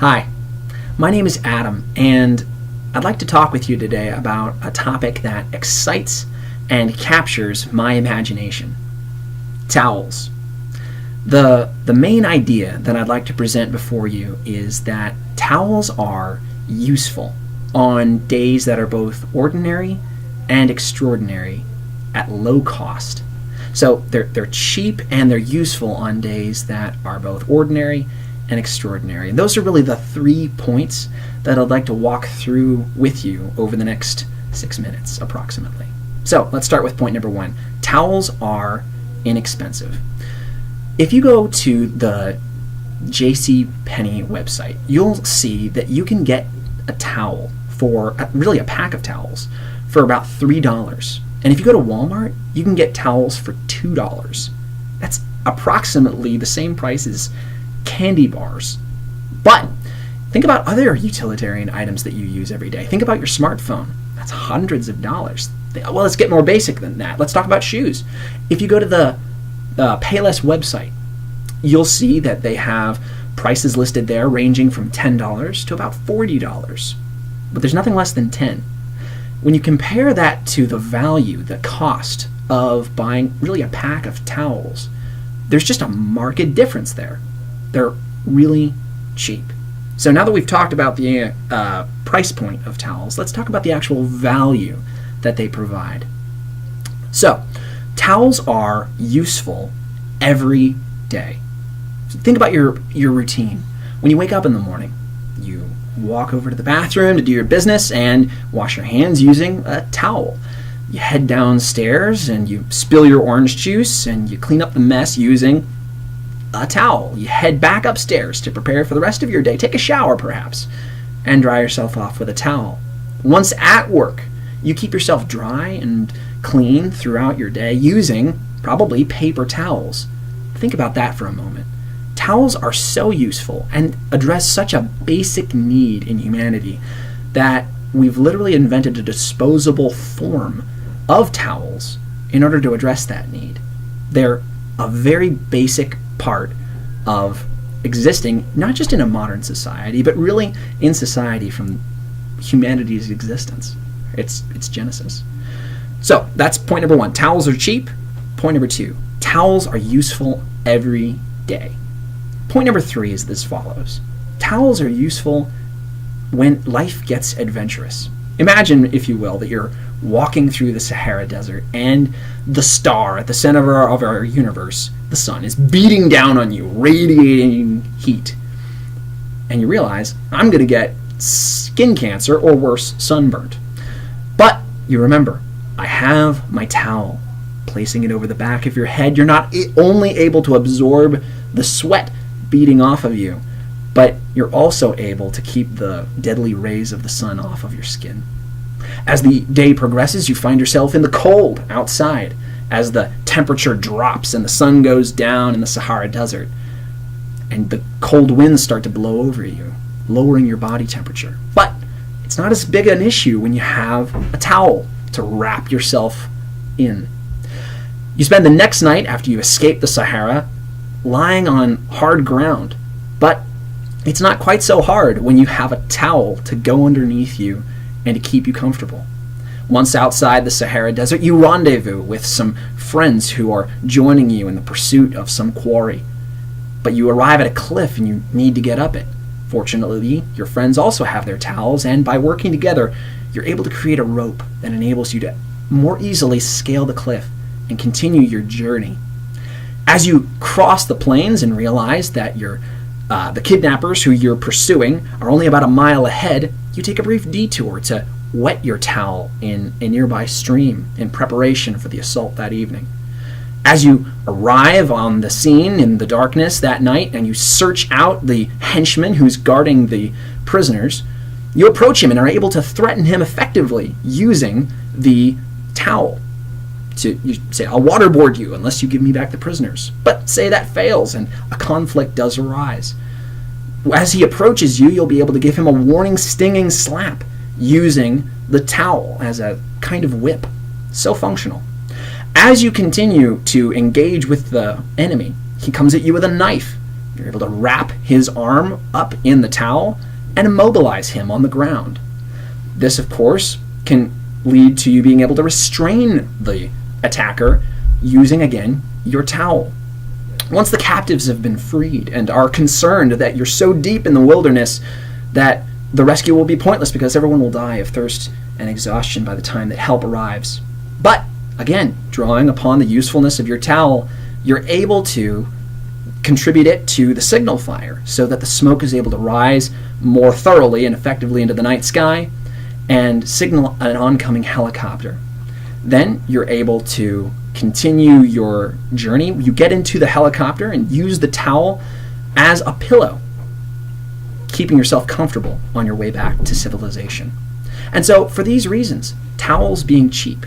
Hi, my name is Adam, and I'd like to talk with you today about a topic that excites and captures my imagination. Towels. The main idea that I'd like to present before you is that towels are useful on days that are both ordinary and extraordinary at low cost. So they're cheap and they're useful on days that are both ordinary and extraordinary. And those are really the 3 points that I'd like to walk through with you over the next 6 minutes approximately. So let's start with point number 1. Towels are inexpensive. If you go to the JCPenney website, you'll see that you can get a towel for, really a pack of towels, for about $3. And if you go to Walmart, you can get towels for $2. That's approximately the same price as candy bars. But think about other utilitarian items that you use every day. Think about your smartphone. That's hundreds of dollars. Well, let's get more basic than that. Let's talk about shoes. If you go to the Payless website, you'll see that they have prices listed there ranging from $10 to about $40. But there's nothing less than $10. When you compare that to the value, the cost of buying really a pack of towels, there's just a marked difference there. They're really cheap. So now that we've talked about the price point of towels, let's talk about the actual value that they provide. So, towels are useful every day. Think about your routine. When you wake up in the morning, you walk over to the bathroom to do your business and wash your hands using a towel. You head downstairs and you spill your orange juice and you clean up the mess using a towel. You head back upstairs to prepare for the rest of your day. Take a shower perhaps and dry yourself off with a towel. Once at work, you keep yourself dry and clean throughout your day using probably paper towels. Think about that for a moment. Towels are so useful and address such a basic need in humanity that we've literally invented a disposable form of towels in order to address that need. They're a very basic part of existing, not just in a modern society, but really in society from humanity's existence. It's genesis. So that's point number 1. Towels are cheap. Point number 2. Towels are useful every day. Point number 3 is as follows. Towels are useful when life gets adventurous. Imagine, if you will, that you're walking through the Sahara Desert and the star at the center of our universe, the sun, is beating down on you, radiating heat. And you realize, I'm going to get skin cancer or worse, sunburnt. But you remember, I have my towel. Placing it over the back of your head, you're not only able to absorb the sweat beating off of you, but you're also able to keep the deadly rays of the sun off of your skin. As the day progresses, you find yourself in the cold outside as the temperature drops and the sun goes down in the Sahara Desert, and the cold winds start to blow over you, lowering your body temperature. But it's not as big an issue when you have a towel to wrap yourself in. You spend the next night after you escape the Sahara lying on hard ground, but it's not quite so hard when you have a towel to go underneath you and to keep you comfortable. Once outside the Sahara Desert, you rendezvous with some friends who are joining you in the pursuit of some quarry. But you arrive at a cliff and you need to get up it. Fortunately, your friends also have their towels, and by working together, you're able to create a rope that enables you to more easily scale the cliff and continue your journey. As you cross the plains and realize that the kidnappers who you're pursuing are only about a mile ahead, you take a brief detour to wet your towel in a nearby stream in preparation for the assault that evening. As you arrive on the scene in the darkness that night and you search out the henchman who's guarding the prisoners, you approach him and are able to threaten him effectively using the towel. You say, I'll waterboard you unless you give me back the prisoners. But say that fails and a conflict does arise. As he approaches you, you'll be able to give him a warning, stinging slap using the towel as a kind of whip. So functional. As you continue to engage with the enemy, he comes at you with a knife. You're able to wrap his arm up in the towel and immobilize him on the ground. This, of course, can lead to you being able to restrain the attacker using, again, your towel. Once the captives have been freed and are concerned that you're so deep in the wilderness that the rescue will be pointless because everyone will die of thirst and exhaustion by the time that help arrives. But, again, drawing upon the usefulness of your towel, you're able to contribute it to the signal fire so that the smoke is able to rise more thoroughly and effectively into the night sky and signal an oncoming helicopter. Then you're able to continue your journey. You get into the helicopter and use the towel as a pillow, keeping yourself comfortable on your way back to civilization. And so for these reasons, towels being cheap,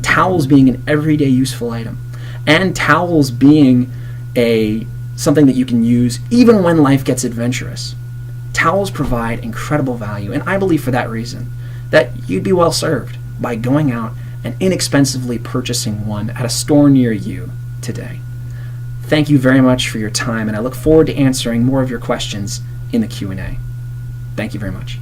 towels being an everyday useful item, and towels being something that you can use even when life gets adventurous, towels provide incredible value. And I believe for that reason that you'd be well served by going out and inexpensively purchasing one at a store near you today. Thank you very much for your time, and I look forward to answering more of your questions in the Q&A. Thank you very much.